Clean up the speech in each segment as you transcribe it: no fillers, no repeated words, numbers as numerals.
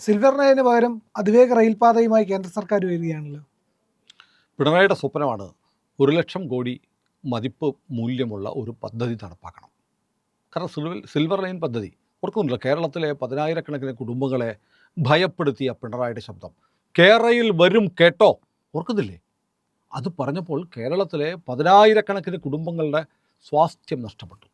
Silver ലൈനിന് പകരം അതിവേഗ റെയിൽപാതയുമായി കേന്ദ്ര സർക്കാർ വരികയാണല്ലോ. പിണറായിയുടെ സ്വപ്നമാണ് 1,00,000 കോടി മതിപ്പ് മൂല്യമുള്ള ഒരു പദ്ധതി നടപ്പാക്കണം. കാരണം സിൽവർ ലൈൻ പദ്ധതി ഓർക്കുന്നില്ല, കേരളത്തിലെ 10,000-കണക്കിന് കുടുംബങ്ങളെ ഭയപ്പെടുത്തിയ പിണറായിയുടെ ശബ്ദം കേരളയിൽ വരും കേട്ടോ, ഓർക്കുന്നില്ലേ? അത് പറഞ്ഞപ്പോൾ കേരളത്തിലെ 10,000-കണക്കിന് കുടുംബങ്ങളുടെ സ്വാസ്ഥ്യം നഷ്ടപ്പെട്ടു.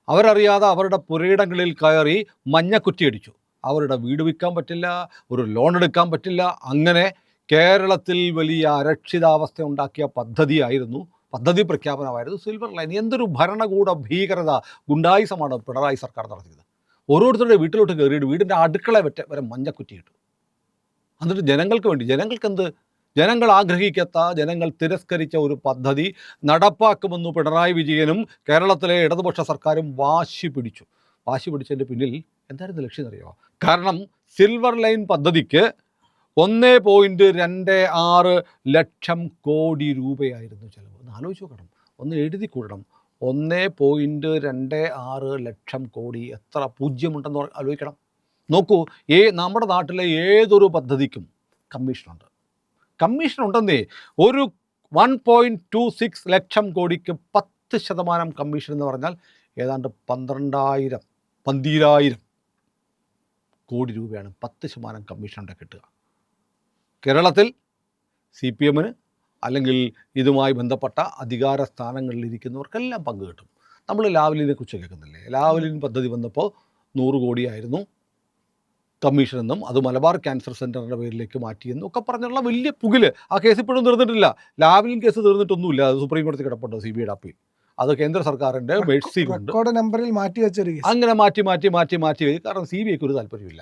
അവരറിയാതെ അവരുടെ പുരയിടങ്ങളിൽ കയറി മഞ്ഞക്കുറ്റിയടിച്ചു. അവരുടെ വീട് വിൽക്കാൻ പറ്റില്ല, ഒരു ലോൺ എടുക്കാൻ പറ്റില്ല. അങ്ങനെ കേരളത്തിൽ വലിയ അരക്ഷിതാവസ്ഥ ഉണ്ടാക്കിയ പദ്ധതി പ്രഖ്യാപനമായിരുന്നു സിൽവർ ലൈൻ. എന്തൊരു ഭരണകൂട ഭീകരത, ഗുണ്ടായിസമാണ് പിണറായി സർക്കാർ നടത്തിയത്. ഓരോരുത്തരുടെ വീട്ടിലോട്ട് കയറിയിട്ട് വീടിൻ്റെ അടുക്കള വരെ മഞ്ഞക്കുറ്റിയിട്ടു. എന്നിട്ട് ജനങ്ങൾക്ക് വേണ്ടി, ജനങ്ങൾ ആഗ്രഹിക്കാത്ത, ജനങ്ങൾ തിരസ്കരിച്ച ഒരു പദ്ധതി നടപ്പാക്കുമെന്ന് പിണറായി വിജയനും കേരളത്തിലെ ഇടതുപക്ഷ സർക്കാരും വാശി പിടിച്ചതിൻ്റെ പിന്നിൽ എന്തായിരുന്നു ലക്ഷ്യം അറിയുമോ? കാരണം സിൽവർ ലൈൻ പദ്ധതിക്ക് 1.26 ലക്ഷം കോടി രൂപയായിരുന്നു ചിലവ്. ഒന്ന് ആലോചിച്ച് നോക്കണം, ഒന്ന് എഴുതി കൂടണം. 1.26 ലക്ഷം കോടി, എത്ര പൂജ്യമുണ്ടെന്ന് ആലോചിക്കണം. നോക്കൂ, നമ്മുടെ നാട്ടിലെ ഏതൊരു പദ്ധതിക്കും കമ്മീഷനുണ്ടെന്നേ. ഒരു 1.26 ലക്ഷം കോടിക്ക് 10% കമ്മീഷൻ എന്ന് പറഞ്ഞാൽ ഏതാണ്ട് 12,000 കോടി രൂപയാണ് 10% കമ്മീഷനുണ്ട് കിട്ടുക. കേരളത്തിൽ CPM-ന് അല്ലെങ്കിൽ ഇതുമായി ബന്ധപ്പെട്ട അധികാര സ്ഥാനങ്ങളിലിരിക്കുന്നവർക്കെല്ലാം പങ്ക് കിട്ടും. നമ്മൾ ലാവ്ലിനെ കുറിച്ച് കേൾക്കുന്നില്ലേ? ലാവ്ലിൻ പദ്ധതി വന്നപ്പോൾ 100 കോടിയായിരുന്നു കമ്മീഷനെന്നും അത് മലബാർ ക്യാൻസർ സെൻ്ററിൻ്റെ പേരിലേക്ക് മാറ്റിയെന്നും ഒക്കെ പറഞ്ഞുള്ള വലിയ പുകില്. ആ കേസ് ഇപ്പോഴും തീർന്നിട്ടില്ല. ലാവ്ലിൻ കേസ് തീർന്നിട്ടൊന്നുമില്ല. അത് സുപ്രീം കോടതി കിടപ്പുണ്ട്, CBI അപ്പീൽ. അത് കേന്ദ്ര സർക്കാരിൻ്റെ മേഴ്സിയിലുണ്ട്. നമ്പറിൽ മാറ്റി വെച്ചൊരു അങ്ങനെ മാറ്റി കാരണം CBIക്ക് ഒരു താല്പര്യമില്ല.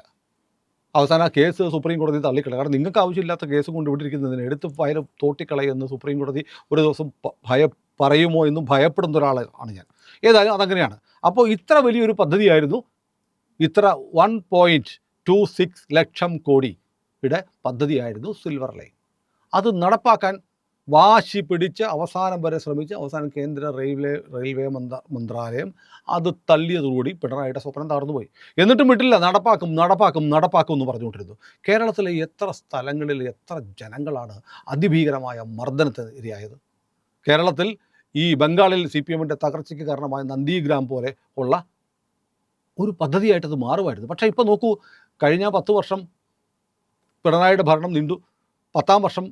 അവസാനം ആ കേസ് സുപ്രീം കോടതി തള്ളിക്കളയും. കാരണം നിങ്ങൾക്ക് ആവശ്യമില്ലാത്ത കേസ് കൊണ്ട് വിട്ടിരിക്കുന്നതിന് എടുത്ത് ഫയൽ തോട്ടിക്കളയെന്ന് സുപ്രീം കോടതി ഒരു ദിവസം പറയുമോ എന്നും ഭയപ്പെടുന്ന ഒരാളാണ് ഞാൻ. ഏതായാലും അതങ്ങനെയാണ്. അപ്പോൾ ഇത്ര വലിയൊരു പദ്ധതിയായിരുന്നു, ഇത്ര 1.26 ലക്ഷം കോടിയുടെ പദ്ധതിയായിരുന്നു സിൽവർ ലൈൻ. അത് നടപ്പാക്കാൻ വാശി പിടിച്ച് അവസാനം വരെ ശ്രമിച്ച് അവസാനം കേന്ദ്ര റെയിൽവേ മന്ത്രാലയം അത് തള്ളിയതോടുകൂടി പിണറായിയുടെ സ്വപ്നം തകർന്നുപോയി. എന്നിട്ടും വിട്ടില്ല, നടപ്പാക്കും എന്ന് പറഞ്ഞുകൊണ്ടിരുന്നു. കേരളത്തിലെ എത്ര സ്ഥലങ്ങളിൽ എത്ര ജനങ്ങളാണ് അതിഭീകരമായ മർദ്ദനത്തിന് ഇരയായത്. കേരളത്തിൽ ഈ ബംഗാളിൽ CPM-ൻ്റെ തകർച്ചയ്ക്ക് കാരണമായ നന്ദിഗ്രാം പോലെ ഉള്ള ഒരു പദ്ധതിയായിട്ടത് മാറുമായിരുന്നു. പക്ഷേ ഇപ്പോൾ നോക്കൂ, കഴിഞ്ഞ 10 വർഷം പിണറായിയുടെ ഭരണം നീണ്ടു. 10ാം വർഷം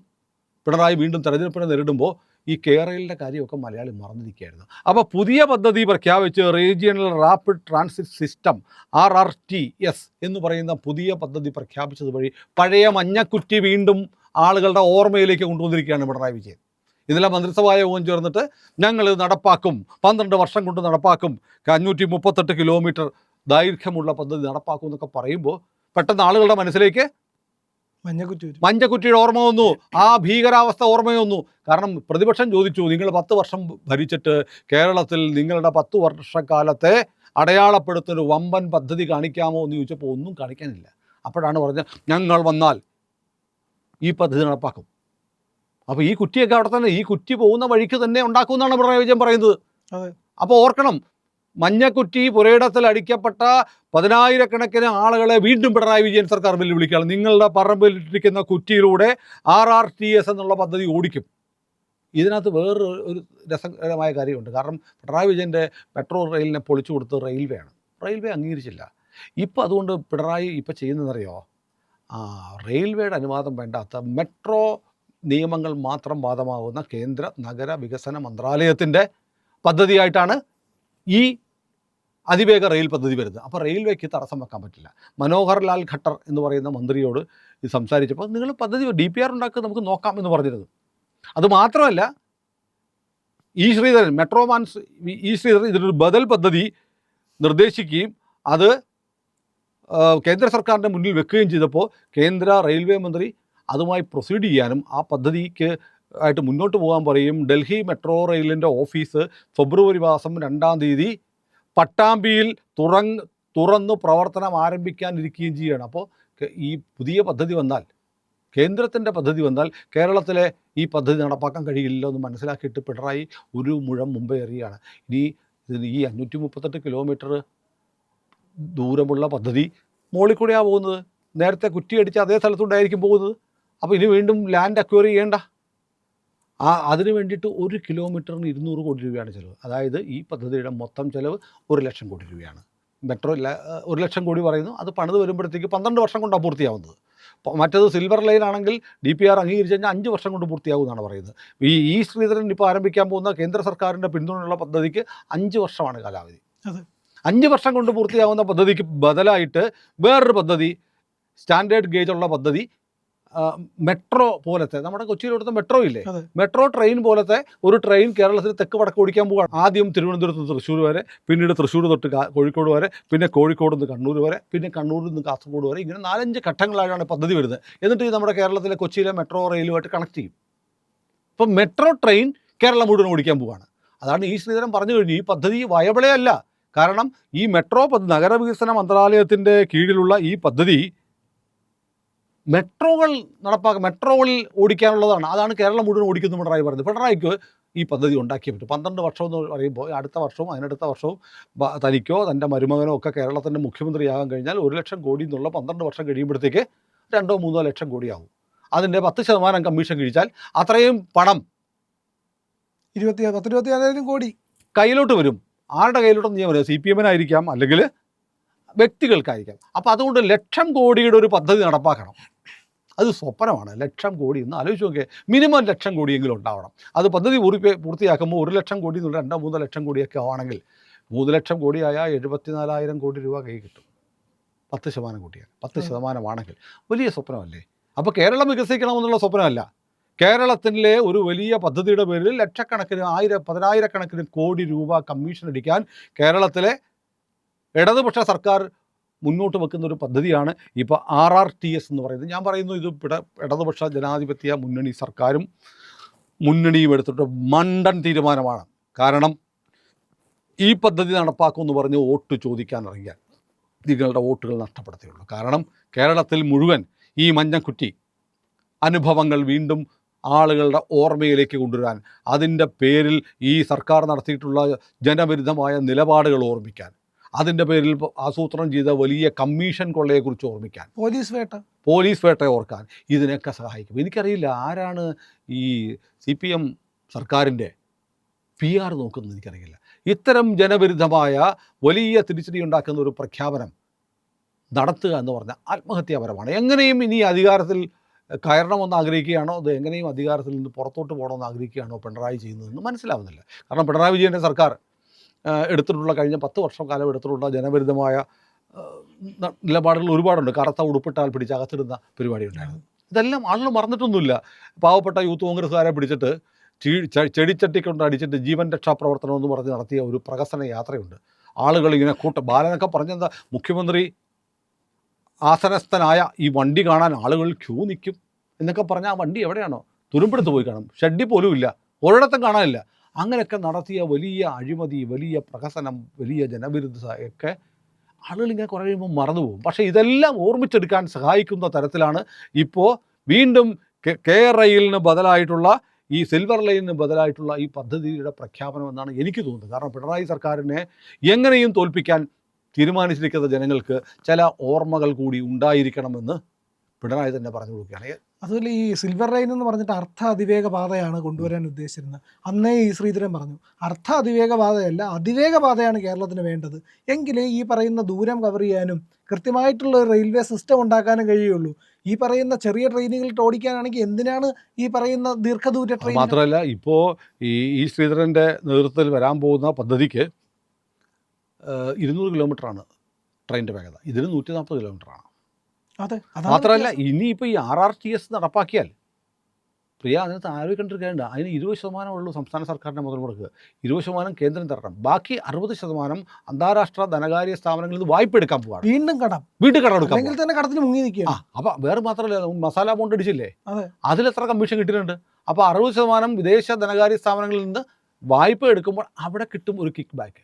പിണറായി വീണ്ടും തെരഞ്ഞെടുപ്പിനെ നേരിടുമ്പോൾ ഈ കേരളയിലെ കാര്യമൊക്കെ മലയാളി മറന്നിരിക്കുകയായിരുന്നു. അപ്പോൾ പുതിയ പദ്ധതി പ്രഖ്യാപിച്ച് regional rapid transit system RRTS എന്ന് പറയുന്ന പുതിയ പദ്ധതി പ്രഖ്യാപിച്ചത് വഴി പഴയ മഞ്ഞക്കുറ്റി വീണ്ടും ആളുകളുടെ ഓർമ്മയിലേക്ക് കൊണ്ടുവന്നിരിക്കുകയാണ് പിണറായി വിജയൻ. ഇന്നലെ മന്ത്രിസഭാ യോഗം ചേർന്നിട്ട് ഞങ്ങളിത് നടപ്പാക്കും, 12 വർഷം കൊണ്ട് നടപ്പാക്കും, 538 കിലോമീറ്റർ ദൈർഘ്യമുള്ള പദ്ധതി നടപ്പാക്കും എന്നൊക്കെ പറയുമ്പോൾ പെട്ടെന്ന് ആളുകളുടെ മനസ്സിലേക്ക് മഞ്ഞക്കുറ്റിയുടെ ഓർമ്മ വന്നു, ആ ഭീകരാവസ്ഥ ഓർമ്മ വന്നു. കാരണം പ്രതിപക്ഷം ചോദിച്ചു, നിങ്ങൾ 10 വർഷം ഭരിച്ചിട്ട് കേരളത്തിൽ നിങ്ങളുടെ 10 വർഷക്കാലത്തെ അടയാളപ്പെടുത്തുന്ന ഒരു വമ്പൻ പദ്ധതി കാണിക്കാമോ എന്ന് ചോദിച്ചപ്പോൾ ഒന്നും കാണിക്കാനില്ല. അപ്പോഴാണ് പറഞ്ഞത്, ഞങ്ങൾ വന്നാൽ ഈ പദ്ധതി നടപ്പാക്കും. അപ്പോൾ ഈ കുറ്റിയൊക്കെ അവിടെ തന്നെ, ഈ കുറ്റി പോകുന്ന വഴിക്ക് തന്നെ ഉണ്ടാക്കുമെന്നാണ് പിണറായി വിജയൻ പറയുന്നത്. അപ്പോൾ ഓർക്കണം, മഞ്ഞക്കുറ്റി പുരയിടത്തിൽ അടിക്കപ്പെട്ട 10,000-കണക്കിന് ആളുകളെ വീണ്ടും പിണറായി വിജയൻ സർക്കാർ വെല്ലുവിളിക്കുകയാണ്. നിങ്ങളുടെ പറമ്പിലിട്ടിരിക്കുന്ന കുറ്റിയിലൂടെ RRTS എന്നുള്ള പദ്ധതി ഓടിക്കും. ഇതിനകത്ത് വേറൊരു രസകരമായ കാര്യമുണ്ട്. കാരണം പിണറായി വിജയൻ്റെ മെട്രോ റെയിലിനെ പൊളിച്ചു കൊടുത്ത് റെയിൽവേ അംഗീകരിച്ചില്ല. ഇപ്പോൾ അതുകൊണ്ട് പിണറായി ഇപ്പോൾ ചെയ്യുന്നതെന്നറിയോ? റെയിൽവേയുടെ അനുവാദം വേണ്ടാത്ത മെട്രോ നിയമങ്ങൾ മാത്രം ബാധകമാകുന്ന കേന്ദ്ര നഗര വികസന മന്ത്രാലയത്തിൻ്റെ പദ്ധതിയായിട്ടാണ് ഈ അതിവേഗ റെയിൽ പദ്ധതി വരുന്നത്. അപ്പോൾ റെയിൽവേക്ക് തടസ്സം വെക്കാൻ പറ്റില്ല. മനോഹർ ലാൽ ഖട്ടർ എന്ന് പറയുന്ന മന്ത്രിയോട് ഇത് സംസാരിച്ചപ്പോൾ നിങ്ങൾ പദ്ധതി DPR ഉണ്ടാക്കുക, നമുക്ക് നോക്കാം എന്ന് പറഞ്ഞിരുന്നു. അതുമാത്രമല്ല, മെട്രോമാൻസ് ശ്രീധരൻ ഇതിനൊരു ബദൽ പദ്ധതി നിർദ്ദേശിക്കുകയും അത് കേന്ദ്ര സർക്കാരിൻ്റെ മുന്നിൽ വെക്കുകയും ചെയ്തപ്പോൾ കേന്ദ്ര റെയിൽവേ മന്ത്രി അതുമായി പ്രൊസീഡ് ചെയ്യാനും ആ പദ്ധതിക്ക് ആയിട്ട് മുന്നോട്ട് പോകാൻ പറയും. ഡൽഹി മെട്രോ റെയിലിൻ്റെ ഓഫീസ് ഫെബ്രുവരി മാസം 2-ാം തീയതി പട്ടാമ്പിയിൽ തുറന്ന് പ്രവർത്തനം ആരംഭിക്കാനിരിക്കുകയും ചെയ്യുകയാണ്. അപ്പോൾ ഈ പുതിയ പദ്ധതി വന്നാൽ, കേന്ദ്രത്തിൻ്റെ പദ്ധതി വന്നാൽ കേരളത്തിലെ ഈ പദ്ധതി നടപ്പാക്കാൻ കഴിയില്ലല്ലോ എന്ന് മനസ്സിലാക്കിയിട്ട് പിണറായി ഒരു മുഴം മുമ്പേ എറിയുകയാണ്. ഇനി ഈ 538 കിലോമീറ്റർ ദൂരമുള്ള പദ്ധതി മുകളിൽ കൂടെയാണ് പോകുന്നത്. നേരത്തെ കുറ്റിയടിച്ച് അതേ സ്ഥലത്തുണ്ടായിരിക്കും പോകുന്നത്. അപ്പോൾ ഇനി വീണ്ടും ലാൻഡ് അക്വയർ ചെയ്യേണ്ട. അതിന് വേണ്ടിയിട്ട് 1 കിലോമീറ്ററിന് 200 കോടി രൂപയാണ് ചിലവ്. അതായത് ഈ പദ്ധതിയുടെ മൊത്തം ചിലവ് 1 ലക്ഷം കോടി രൂപയാണ്. മെട്രോ 1 ലക്ഷം കോടി പറയുന്നു, അത് പണിത് വരുമ്പോഴത്തേക്ക് 12 വർഷം കൊണ്ടാണ് പൂർത്തിയാവുന്നത്. മറ്റേത് സിൽവർ ലൈൻ ആണെങ്കിൽ DPR അംഗീകരിച്ച് കഴിഞ്ഞാൽ 5 വർഷം കൊണ്ട് പൂർത്തിയാവുമെന്നാണ് പറയുന്നത്. ഈ ശ്രീധരൻ ഇപ്പോൾ ആരംഭിക്കാൻ പോകുന്ന കേന്ദ്ര സർക്കാരിൻ്റെ പിന്തുണയുള്ള പദ്ധതിക്ക് 5 വർഷമാണ് കാലാവധി. 5 വർഷം കൊണ്ട് പൂർത്തിയാവുന്ന പദ്ധതിക്ക് ബദലായിട്ട് വേറൊരു പദ്ധതി, സ്റ്റാൻഡേർഡ് ഗേജുള്ള പദ്ധതി, മെട്രോ പോലത്തെ, നമ്മുടെ കൊച്ചിയിലോടുത്ത മെട്രോ ഇല്ലേ, മെട്രോ ട്രെയിൻ പോലത്തെ ഒരു ട്രെയിൻ കേരളത്തിൽ തെക്ക് വടക്ക് ഓടിക്കാൻ പോവുകയാണ്. ആദ്യം തിരുവനന്തപുരത്ത് നിന്ന് തൃശ്ശൂർ വരെ, പിന്നീട് തൃശ്ശൂർ തൊട്ട് കോഴിക്കോട് വരെ, പിന്നെ കോഴിക്കോട് നിന്ന് കണ്ണൂർ വരെ, പിന്നെ കണ്ണൂരിൽ നിന്ന് കാസർഗോഡ് വരെ, ഇങ്ങനെ 4-5 ഘട്ടങ്ങളായാണ് പദ്ധതി വരുന്നത്. എന്നിട്ട് ഈ നമ്മുടെ കേരളത്തിലെ കൊച്ചിയിലെ മെട്രോ റെയിലുമായിട്ട് കണക്ട് ചെയ്യും. ഇപ്പം മെട്രോ ട്രെയിൻ കേരളം മുഴുവൻ ഓടിക്കാൻ പോവുകയാണ്. അതാണ് ഈ ശ്രീധരൻ പറഞ്ഞു കഴിഞ്ഞു, ഈ പദ്ധതി വയബിളേ അല്ല. കാരണം ഈ മെട്രോ നഗരവികസന മന്ത്രാലയത്തിൻ്റെ കീഴിലുള്ള ഈ പദ്ധതി മെട്രോകൾ മെട്രോകളിൽ ഓടിക്കാനുള്ളതാണ്. അതാണ് കേരളം മുഴുവൻ ഓടിക്കുന്നു പിണറായി പറഞ്ഞത്. പിണറായിക്ക് ഈ പദ്ധതി ഉണ്ടാക്കിയേ പറ്റും. 12 വർഷം എന്ന് പറയുമ്പോൾ അടുത്ത വർഷവും അതിനടുത്ത വർഷവും തനിക്കോ തൻ്റെ മരുമകനോ ഒക്കെ കേരളത്തിൻ്റെ മുഖ്യമന്ത്രിയാകാൻ കഴിഞ്ഞാൽ 1 ലക്ഷം കോടി എന്നുള്ള 12 വർഷം കഴിയുമ്പോഴത്തേക്ക് 2-3 ലക്ഷം കോടിയാവും. അതിൻ്റെ 10% കമ്മീഷൻ കിഴിച്ചാൽ അത്രയും പണം 24,000 കോടി കയ്യിലോട്ട് വരും. ആരുടെ കയ്യിലോട്ടെന്ന് ഞാൻ പറയാം, CPM-നായിരിക്കാം, അല്ലെങ്കിൽ വ്യക്തികൾക്കായിരിക്കാം. അപ്പോൾ അതുകൊണ്ട് 1 ലക്ഷം കോടിയുടെ ഒരു പദ്ധതി നടപ്പാക്കണം. അത് സ്വപ്നമാണ്. 1 ലക്ഷം കോടി എന്ന് ആലോചിച്ച് നോക്കിയേ. മിനിമം 1 ലക്ഷം കോടിയെങ്കിലും ഉണ്ടാവണം. അത് പദ്ധതി പൂർത്തിയാക്കുമ്പോൾ 1 ലക്ഷം കോടി എന്നുള്ള 2-3 ലക്ഷം കോടിയൊക്കെ ആണെങ്കിൽ 3 ലക്ഷം കോടിയായാൽ 74,000 കോടി രൂപ കൈ കിട്ടും. 10% കൂട്ടിയാൽ 10% വലിയ സ്വപ്നമല്ലേ? അപ്പോൾ കേരളം വികസിക്കണമെന്നുള്ള സ്വപ്നമല്ല. കേരളത്തിലെ ഒരു വലിയ പദ്ധതിയുടെ പേരിൽ ലക്ഷക്കണക്കിന് 10,000-കണക്കിന് കോടി രൂപ കമ്മീഷൻ അടിക്കാൻ കേരളത്തിലെ ഇടതുപക്ഷ സർക്കാർ മുന്നോട്ട് വെക്കുന്ന ഒരു പദ്ധതിയാണ് ഇപ്പോൾ RRTS എന്ന് പറയുന്നത്. ഞാൻ പറയുന്നു, ഇത് ഇടതുപക്ഷ ജനാധിപത്യ മുന്നണി സർക്കാരും മുന്നണിയും എടുത്തിട്ട് മണ്ടൻ തീരുമാനമാണ്. കാരണം ഈ പദ്ധതി നടപ്പാക്കുമെന്ന് പറഞ്ഞ് വോട്ട് ചോദിക്കാൻ ഇറങ്ങിയാൽ നിങ്ങളുടെ വോട്ടുകൾ നഷ്ടപ്പെടുത്തുകയുള്ളൂ. കാരണം കേരളത്തിൽ മുഴുവൻ ഈ മഞ്ഞക്കുറ്റി അനുഭവങ്ങൾ വീണ്ടും ആളുകളുടെ ഓർമ്മയിലേക്ക് കൊണ്ടുവരാൻ, അതിൻ്റെ പേരിൽ ഈ സർക്കാർ നടത്തിയിട്ടുള്ള ജനവിരുദ്ധമായ നിലപാടുകൾ ഓർമ്മിക്കാൻ, അതിൻ്റെ പേരിൽ ആസൂത്രണം ചെയ്ത വലിയ കമ്മീഷൻ കൊള്ളയെക്കുറിച്ച് ഓർമ്മിക്കാൻ, പോലീസ് വേട്ട ഓർക്കാൻ ഇതിനൊക്കെ സഹായിക്കും. എനിക്കറിയില്ല ആരാണ് ഈ CPM സർക്കാരിൻ്റെ PR നോക്കുന്നത്, എനിക്കറിയില്ല. ഇത്തരം ജനവിരുദ്ധമായ വലിയ തിരിച്ചടി ഉണ്ടാക്കുന്ന ഒരു പ്രഖ്യാപനം നടത്തുക എന്ന് പറഞ്ഞാൽ ആത്മഹത്യാപരമാണ്. എങ്ങനെയും ഇനി അധികാരത്തിൽ കയറണമെന്ന് ആഗ്രഹിക്കുകയാണോ, അത് എങ്ങനെയും അധികാരത്തിൽ നിന്ന് പുറത്തോട്ട് പോകണമെന്ന് ആഗ്രഹിക്കുകയാണോ പിണറായി ചെയ്യുന്നതെന്ന് മനസ്സിലാവുന്നില്ല. കാരണം പിണറായി വിജയൻ്റെ സർക്കാർ എടുത്തിട്ടുള്ള കഴിഞ്ഞ 10 വർഷം കാലം എടുത്തിട്ടുള്ള ജനവിരുദ്ധമായ നിലപാടുകൾ ഒരുപാടുണ്ട്. കറുത്ത ഉടുപ്പിട്ടാൽ പിടിച്ച് അകത്തിടുന്ന പരിപാടി ഉണ്ടായിരുന്നു. ഇതെല്ലാം ആളുകൾ മറന്നിട്ടൊന്നുമില്ല. പാവപ്പെട്ട യൂത്ത് കോൺഗ്രസ്സുകാരെ പിടിച്ചിട്ട് ചെടിച്ചട്ടി കൊണ്ട് അടിച്ചിട്ട് ജീവൻ രക്ഷാപ്രവർത്തനം എന്ന് പറഞ്ഞ് നടത്തിയ ഒരു പ്രഹസന യാത്രയുണ്ട്. ആളുകൾ ഇങ്ങനെ ബാലനൊക്കെ പറഞ്ഞെന്താ, മുഖ്യമന്ത്രി ആസനസ്ഥനായ ഈ വണ്ടി കാണാൻ ആളുകൾ ക്യൂ നിൽക്കും എന്നൊക്കെ പറഞ്ഞാൽ ആ വണ്ടി എവിടെയാണോ തുരുമ്പെടുത്ത് പോയി കാണും, ഷെഡിൽ പോലും ഇല്ല, ഒരിടത്തും കാണാനില്ല. അങ്ങനെയൊക്കെ നടത്തിയ വലിയ അഴിമതി, വലിയ പ്രഹസനം, വലിയ ജനവിരുദ്ധതയൊക്കെ ആളുകൾ ഇങ്ങനെ കുറേ കഴിയുമ്പോൾ മറന്നുപോകും. പക്ഷേ ഇതെല്ലാം ഓർമ്മിച്ചെടുക്കാൻ സഹായിക്കുന്ന തരത്തിലാണ് ഇപ്പോൾ വീണ്ടും റെയിലിന് ബദലായിട്ടുള്ള ഈ സിൽവർ ലൈനിന് ബദലായിട്ടുള്ള ഈ പദ്ധതിയുടെ പ്രഖ്യാപനം എന്നാണ് എനിക്ക് തോന്നുന്നത്. കാരണം പിണറായി സർക്കാരിനെ എങ്ങനെയും തോൽപ്പിക്കാൻ തീരുമാനിച്ചിരിക്കുന്ന ജനങ്ങൾക്ക് ചില ഓർമ്മകൾ കൂടി ഉണ്ടായിരിക്കണമെന്ന് പിണറായി തന്നെ പറഞ്ഞു കൊടുക്കുകയാണ്. അതുപോലെ ഈ സിൽവർ ലൈൻ എന്ന് പറഞ്ഞിട്ട് അർത്ഥ അതിവേഗ പാതയാണ് കൊണ്ടുവരാൻ ഉദ്ദേശിച്ചിരുന്നത്. അന്നേ ഈ ശ്രീധരൻ പറഞ്ഞു, അർത്ഥ അതിവേഗ പാതയല്ല, അതിവേഗ പാതയാണ് കേരളത്തിന് വേണ്ടത്. എങ്കിലേ ഈ പറയുന്ന ദൂരം കവർ ചെയ്യാനും കൃത്യമായിട്ടുള്ള ഒരു റെയിൽവേ സിസ്റ്റം ഉണ്ടാക്കാനും കഴിയുള്ളൂ. ഈ പറയുന്ന ചെറിയ ട്രെയിനുകൾ ഓടിക്കാനാണെങ്കിൽ എന്തിനാണ് ഈ പറയുന്ന ദീർഘദൂര ട്രെയിൻ? മാത്രമല്ല, ഇപ്പോൾ ഈ ശ്രീധരൻ്റെ നേതൃത്വത്തിൽ വരാൻ പോകുന്ന പദ്ധതിക്ക് 200 കിലോമീറ്ററാണ് ട്രെയിനിൻ്റെ വേഗത, ഇതിന് 140 കിലോമീറ്ററാണ്. മാത്രമല്ല, ഇനിയിപ്പോൾ ഈ RRTS നടപ്പാക്കിയാൽ പ്രിയ അതിനകത്ത് ആലോചിക്കേണ്ടിരിക്കേണ്ട, അതിന് 20% ഉള്ളൂ സംസ്ഥാന സർക്കാരിൻ്റെ മുതൽ മുടക്കുക, 20% കേന്ദ്രം തരണം, ബാക്കി 60% അന്താരാഷ്ട്ര ധനകാര്യ സ്ഥാപനങ്ങളിൽ നിന്ന് വായ്പ എടുക്കാൻ പോവാണ്. വീണ്ടും കടം എടുക്കാം, തന്നെ കടത്തിന് മുങ്ങി നിൽക്കുക. അപ്പോൾ വേറെ മാത്രമല്ല, മസാല ബോണ്ട് അടിച്ചില്ലേ, അതിലെത്ര കമ്മീഷൻ കിട്ടിയിട്ടുണ്ട്. അപ്പോൾ 60% വിദേശ ധനകാര്യ സ്ഥാപനങ്ങളിൽ നിന്ന് വായ്പ എടുക്കുമ്പോൾ അവിടെ കിട്ടും ഒരു കിക്ക് ബാക്ക്.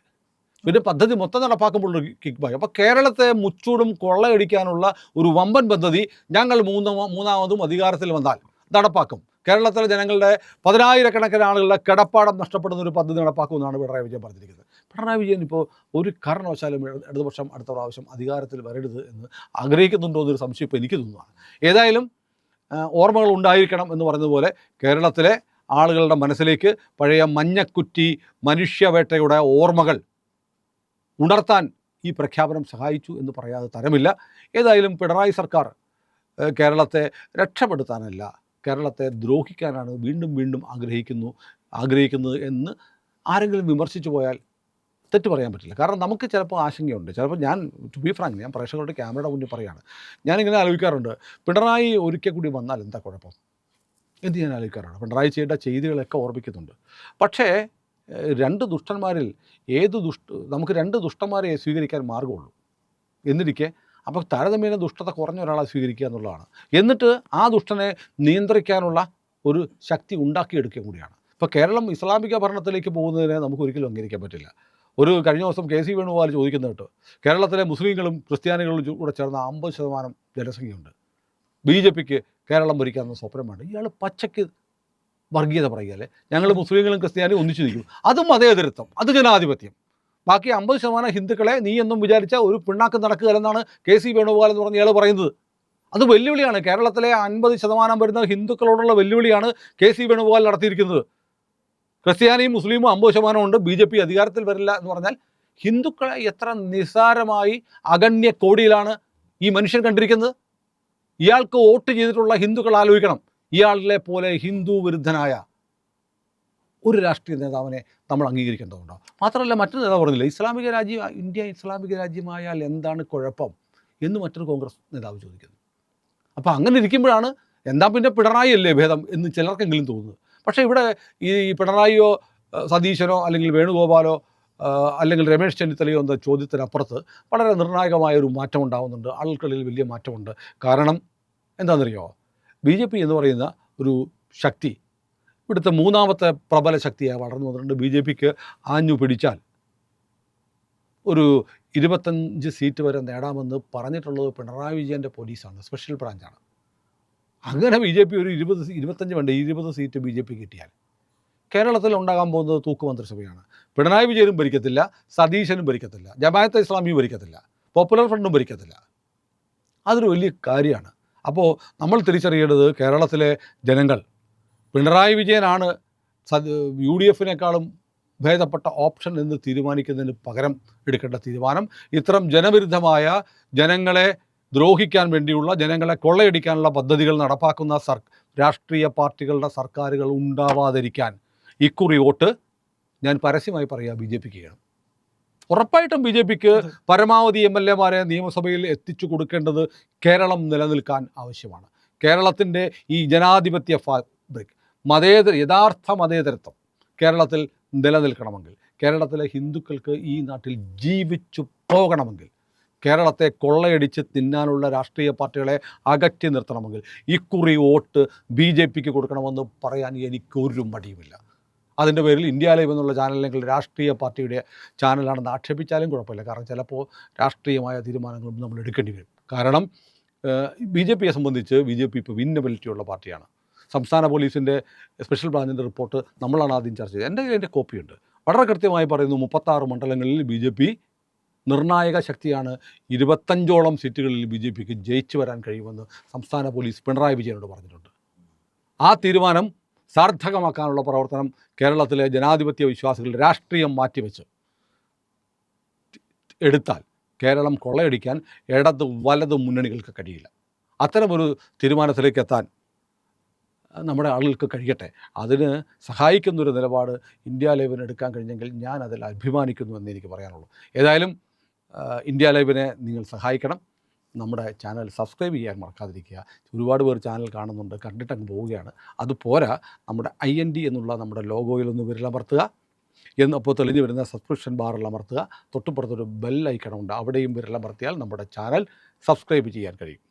പിന്നെ പദ്ധതി മൊത്തം നടപ്പാക്കുമ്പോഴൊരു കിക്ക് ബാക്ക്. അപ്പോൾ കേരളത്തെ മുച്ചൂടും കൊള്ളയടിക്കാനുള്ള ഒരു വമ്പൻ പദ്ധതി ഞങ്ങൾ മൂന്നാമതും അധികാരത്തിൽ വന്നാൽ നടപ്പാക്കും. കേരളത്തിലെ ജനങ്ങളുടെ 10,000 കണക്കിന് ആളുകളുടെ കിടപ്പാടം നഷ്ടപ്പെടുന്ന ഒരു പദ്ധതി നടപ്പാക്കുമെന്നാണ് പിണറായി വിജയൻ പറഞ്ഞിരിക്കുന്നത്. പിണറായി വിജയൻ ഇപ്പോൾ ഒരു കാരണവശാലും ഇടതുപക്ഷം അടുത്ത പ്രാവശ്യം അധികാരത്തിൽ വരരുത് എന്ന് ആഗ്രഹിക്കുന്നുണ്ടോ എന്നൊരു സംശയം ഇപ്പോൾ എനിക്ക് തോന്നുന്നതാണ്. ഏതായാലും ഓർമ്മകൾ ഉണ്ടായിരിക്കണം എന്ന് പറഞ്ഞതുപോലെ കേരളത്തിലെ ആളുകളുടെ മനസ്സിലേക്ക് പഴയ മഞ്ഞക്കുറ്റി മനുഷ്യവേട്ടയുടെ ഓർമ്മകൾ ഉണർത്താൻ ഈ പ്രഖ്യാപനം സഹായിച്ചു എന്ന് പറയാതെ തരമില്ല. ഏതായാലും പിണറായി സർക്കാർ കേരളത്തെ രക്ഷപ്പെടുത്താനല്ല, കേരളത്തെ ദ്രോഹിക്കാനാണ് വീണ്ടും വീണ്ടും ആഗ്രഹിക്കുന്നത് എന്ന് ആരെങ്കിലും വിമർശിച്ചു പോയാൽ തെറ്റ് പറയാൻ പറ്റില്ല. കാരണം നമുക്ക് ചിലപ്പോൾ ആശങ്കയുണ്ട്. ചിലപ്പോൾ ഞാൻ ടു ബി ഫ്രാങ്ക്, ഞാൻ പ്രേക്ഷകരുടെ ക്യാമറയുടെ മുന്നിൽ പറയുകയാണ്, ഞാനിങ്ങനെ ആലോചിക്കാറുണ്ട്, പിണറായി ഒരിക്കൽ കൂടി വന്നാൽ എന്താ കുഴപ്പം എന്ന് ഞാൻ ആലോചിക്കാറുണ്ട്. പിണറായി ചെയ്യേണ്ട ചെയ്തികളൊക്കെ ഓർമ്മിക്കുന്നുണ്ട്. പക്ഷേ രണ്ട് ദുഷ്ടന്മാരിൽ നമുക്ക് രണ്ട് ദുഷ്ടന്മാരെ സ്വീകരിക്കാൻ മാർഗമുള്ളൂ എന്നിരിക്കെ അപ്പോൾ താരതമ്യേന ദുഷ്ടത കുറഞ്ഞ ഒരാളെ സ്വീകരിക്കുക എന്നുള്ളതാണ്. എന്നിട്ട് ആ ദുഷ്ടനെ നിയന്ത്രിക്കാനുള്ള ഒരു ശക്തി ഉണ്ടാക്കിയെടുക്കുക കൂടിയാണ്. ഇപ്പോൾ കേരളം ഇസ്ലാമിക ഭരണത്തിലേക്ക് പോകുന്നതിനെ നമുക്ക് ഒരിക്കലും അംഗീകരിക്കാൻ പറ്റില്ല. കഴിഞ്ഞ ദിവസം കെ സി വേണുഗോപാൽ ചോദിക്കുന്നത് കേട്ടോ, കേരളത്തിലെ മുസ്ലിങ്ങളും ക്രിസ്ത്യാനികളും കൂടെ ചേർന്ന 50% ജനസംഖ്യയുണ്ട്, BJPക്ക് കേരളം ഭരിക്കാമെന്ന സ്വപ്നം വേണ്ട. ഇയാൾ പച്ചയ്ക്ക് വർഗീയത പറയുകയല്ലേ, ഞങ്ങൾ മുസ്ലിങ്ങളും ക്രിസ്ത്യാനിയും ഒന്നിച്ചു നിൽക്കും. അതും മതേതരത്വം, അത് ജനാധിപത്യം. ബാക്കി 50% ഹിന്ദുക്കളെ നീ എന്നും വിചാരിച്ച ഒരു പിണ്ണാക്ക് നടക്കുകയല്ലെന്നാണ് കെ സി വേണുഗോപാൽ എന്ന് പറഞ്ഞ ഇയാൾ പറയുന്നത്. അത് വെല്ലുവിളിയാണ്. കേരളത്തിലെ 50% വരുന്ന ഹിന്ദുക്കളോടുള്ള വെല്ലുവിളിയാണ് കെ സി വേണുഗോപാൽ നടത്തിയിരിക്കുന്നത്. ക്രിസ്ത്യാനിയും മുസ്ലിമും 50% ഉണ്ട്, BJP അധികാരത്തിൽ വരില്ല എന്ന് പറഞ്ഞാൽ ഹിന്ദുക്കളെ എത്ര നിസ്സാരമായി അഗണ്യ കോടിയിലാണ് ഈ മനുഷ്യൻ കണ്ടിരിക്കുന്നത്. ഇയാൾക്ക് വോട്ട് ചെയ്തിട്ടുള്ള ഹിന്ദുക്കൾ ആലോചിക്കണം, ഇയാളിലെ പോലെ ഹിന്ദു വിരുദ്ധനായ ഒരു രാഷ്ട്രീയ നേതാവിനെ നമ്മൾ അംഗീകരിക്കേണ്ടതുണ്ടോ? മാത്രമല്ല മറ്റൊരു നേതാവ് പറഞ്ഞില്ല, ഇന്ത്യ ഇസ്ലാമിക രാജ്യമായാൽ എന്താണ് കുഴപ്പം എന്ന് മറ്റൊരു കോൺഗ്രസ് നേതാവ് ചോദിക്കുന്നു. അപ്പോൾ അങ്ങനെ ഇരിക്കുമ്പോഴാണ് എന്താ പിന്നെ പിണറായി അല്ലേ ഭേദം എന്ന് ചിലർക്കെങ്കിലും തോന്നുന്നത്. പക്ഷേ ഇവിടെ ഈ പിണറായിയോ സതീശനോ അല്ലെങ്കിൽ വേണുഗോപാലോ അല്ലെങ്കിൽ രമേശ് ചെന്നിത്തലയോ എന്ന ചോദ്യത്തിനപ്പുറത്ത് വളരെ നിർണായകമായ ഒരു മാറ്റം ഉണ്ടാകുന്നുണ്ട്. ആളുകളിൽ വലിയ മാറ്റമുണ്ട്. കാരണം എന്താണെന്നറിയോ, BJP എന്ന് പറയുന്ന ഒരു ശക്തി ഇവിടുത്തെ മൂന്നാമത്തെ പ്രബല ശക്തിയായി വളർന്നു വന്നിട്ടുണ്ട്. BJPക്ക് ആഞ്ഞു പിടിച്ചാൽ ഒരു 25 സീറ്റ് വരെ നേടാമെന്ന് പറഞ്ഞിട്ടുള്ളത് പിണറായി വിജയൻ്റെ പോലീസാണ്, സ്പെഷ്യൽ ബ്രാഞ്ചാണ്. അങ്ങനെ BJP ഒരു 20 സീറ്റ് BJP കിട്ടിയാൽ കേരളത്തിൽ ഉണ്ടാകാൻ പോകുന്നത് തൂക്കുമന്ത്രിസഭയാണ്. പിണറായി വിജയനും ഭരിക്കത്തില്ല, സതീശനും ഭരിക്കത്തില്ല, ജമാഅത്തെ ഇസ്ലാമിയും ഭരിക്കത്തില്ല, പോപ്പുലർ ഫ്രണ്ടും ഭരിക്കത്തില്ല. അതൊരു വലിയ കാര്യമാണ്. അപ്പോൾ നമ്മൾ തിരിച്ചറിയേണ്ടത് കേരളത്തിലെ ജനങ്ങൾ പിണറായി വിജയനാണ് UDFിനേക്കാളും ഭേദപ്പെട്ട ഓപ്ഷൻ എന്ന് തീരുമാനിക്കുന്നതിന് പകരം എടുക്കേണ്ട തീരുമാനം ഇത്തരം ജനവിരുദ്ധമായ, ജനങ്ങളെ ദ്രോഹിക്കാൻ വേണ്ടിയുള്ള, ജനങ്ങളെ കൊള്ളയടിക്കാനുള്ള പദ്ധതികൾ നടപ്പാക്കുന്ന രാഷ്ട്രീയ പാർട്ടികളുടെ സർക്കാരുകൾ ഉണ്ടാവാതിരിക്കാൻ ഇക്കുറി വോട്ട് ഞാൻ പരസ്യമായി പറയുക BJPക്ക് ചെയ്യണം. ഉറപ്പായിട്ടും BJPക്ക് പരമാവധി MLAമാരെ നിയമസഭയിൽ എത്തിച്ചു കൊടുക്കേണ്ടത് കേരളം നിലനിൽക്കാൻ ആവശ്യമാണ്. കേരളത്തിൻ്റെ ഈ ജനാധിപത്യ ഫാബ്രിക്, യഥാർത്ഥ മതേതരത്വം കേരളത്തിൽ നിലനിൽക്കണമെങ്കിൽ, കേരളത്തിലെ ഹിന്ദുക്കൾക്ക് ഈ നാട്ടിൽ ജീവിച്ചു പോകണമെങ്കിൽ, കേരളത്തെ കൊള്ളയടിച്ച് തിന്നാനുള്ള രാഷ്ട്രീയ പാർട്ടികളെ അകറ്റി നിർത്തണമെങ്കിൽ ഇക്കുറി വോട്ട് BJPക്ക് കൊടുക്കണമെന്ന് പറയാൻ എനിക്കൊരു മടിയുമില്ല. അതിൻ്റെ പേരിൽ ഇന്ത്യ ലൈവ് എന്നുള്ള ചാനലിലെങ്കിൽ രാഷ്ട്രീയ പാർട്ടിയുടെ ചാനലാണെന്ന് ആക്ഷേപിച്ചാലും കുഴപ്പമില്ല. കാരണം ചിലപ്പോൾ രാഷ്ട്രീയമായ തീരുമാനങ്ങളും നമ്മൾ എടുക്കേണ്ടി വരും. കാരണം BJPയെ സംബന്ധിച്ച് BJP ഇപ്പോൾ വിന്നബിലിറ്റിയുള്ള പാർട്ടിയാണ്. സംസ്ഥാന പോലീസിൻ്റെ സ്പെഷ്യൽ ബ്രാഞ്ചിൻ്റെ റിപ്പോർട്ട് നമ്മളാണ് ആദ്യം ചർച്ച ചെയ്തത്. എൻ്റെ കോപ്പിയുണ്ട്. വളരെ കൃത്യമായി പറയുന്നു, 36 മണ്ഡലങ്ങളിൽ BJP നിർണായക ശക്തിയാണ്. 25ഓളം സീറ്റുകളിൽ BJPക്ക് ജയിച്ചു വരാൻ കഴിയുമെന്ന് സംസ്ഥാന പോലീസ് പിണറായി വിജയനോട് പറഞ്ഞിട്ടുണ്ട്. ആ തീരുമാനം സാർത്ഥകമാക്കാനുള്ള പ്രവർത്തനം കേരളത്തിലെ ജനാധിപത്യ വിശ്വാസികൾ രാഷ്ട്രീയം മാറ്റിവെച്ച് എടുത്താൽ കേരളം കൊള്ളയടിക്കാൻ ഇടത് വലത് മുന്നണികൾക്ക് കഴിയില്ല. അത്തരമൊരു തീരുമാനത്തിലേക്ക് എത്താൻ നമ്മുടെ ആളുകൾക്ക് കഴിയട്ടെ. അതിന് സഹായിക്കുന്നൊരു നിലപാട് ഇന്ത്യ ലൈവിന് എടുക്കാൻ കഴിഞ്ഞെങ്കിൽ ഞാൻ അതിൽ അഭിമാനിക്കുന്നു എന്ന് എനിക്ക് പറയാനുള്ളൂ. ഏതായാലും ഇന്ത്യ ലൈവിനെ നിങ്ങൾ സഹായിക്കണം. നമ്മുടെ ചാനൽ സബ്സ്ക്രൈബ് ചെയ്യാൻ മറക്കാതിരിക്കുക. ഒരുപാട് പേർ ചാനൽ കാണുന്നുണ്ട്, കണ്ടിട്ടങ്ങ് പോവുകയാണ്. അതുപോരാ, നമ്മുടെ IND എന്നുള്ള നമ്മുടെ ലോഗോയിലൊന്ന് വിരലമർത്തുക, അപ്പോൾ തെളിഞ്ഞ് വരുന്ന സബ്സ്ക്രിപ്ഷൻ ബാറിൽ അമർത്തുക. തൊട്ടുപുറത്തൊരു ബെൽ ഐക്കണുണ്ട്, അവിടെയും വിരലമർത്തിയാൽ നമ്മുടെ ചാനൽ സബ്സ്ക്രൈബ് ചെയ്യാൻ കഴിയും.